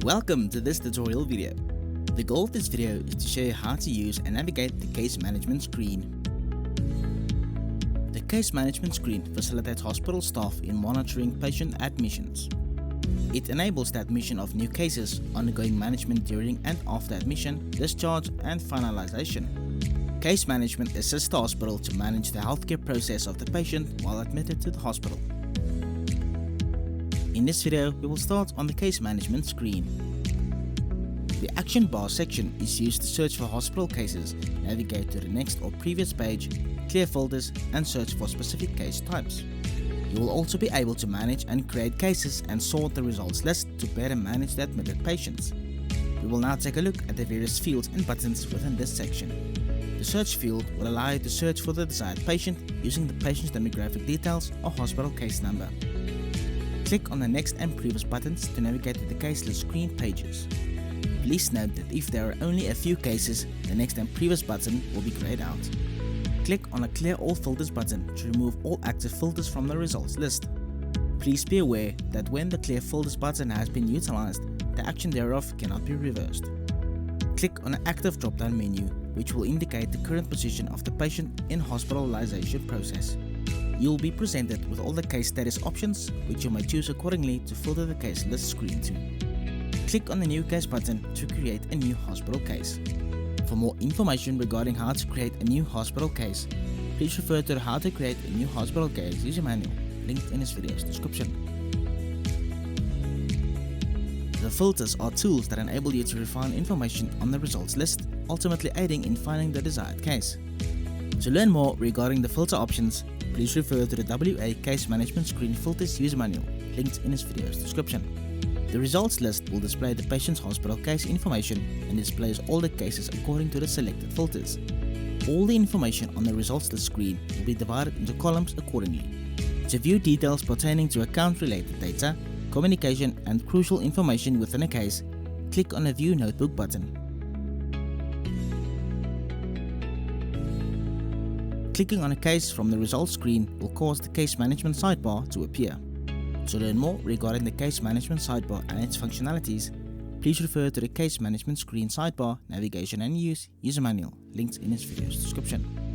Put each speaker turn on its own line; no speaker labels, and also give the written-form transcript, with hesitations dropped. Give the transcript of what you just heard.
Welcome to this tutorial video. The goal of this video is to show you how to use and navigate the case management screen. The case management screen facilitates hospital staff in monitoring patient admissions. It enables the admission of new cases, ongoing management during and after admission, discharge and finalization. Case management assists the hospital to manage the healthcare process of the patient while admitted to the hospital. In this video, we will start on the case management screen. The action bar section is used to search for hospital cases, navigate to the next or previous page, clear folders and search for specific case types. You will also be able to manage and create cases and sort the results list to better manage the admitted patients. We will now take a look at the various fields and buttons within this section. The search field will allow you to search for the desired patient using the patient's demographic details or hospital case number. Click on the next and previous buttons to navigate to the case list screen pages. Please note that if there are only a few cases, the next and previous button will be grayed out. Click on a Clear All Filters button to remove all active filters from the results list. Please be aware that when the Clear Filters button has been utilized, the action thereof cannot be reversed. Click on an active drop-down menu, which will indicate the current position of the patient in hospitalization process. You will be presented with all the case status options, which you may choose accordingly to filter the case list screen to. Click on the New Case button to create a new hospital case. For more information regarding how to create a new hospital case, please refer to the How to Create a New Hospital Case user manual linked in this video's description. The filters are tools that enable you to refine information on the results list, ultimately aiding in finding the desired case. To learn more regarding the filter options, please refer to the WA Case Management Screen Filters user manual linked in this video's description. The results list will display the patient's hospital case information and displays all the cases according to the selected filters. All the information on the results list screen will be divided into columns accordingly. To view details pertaining to account-related data, communication and crucial information within a case, click on the View Notebook button. Clicking on a case from the results screen will cause the case management sidebar to appear. To learn more regarding the case management sidebar and its functionalities, please refer to the case management screen sidebar, navigation and use user manual linked in this video's description.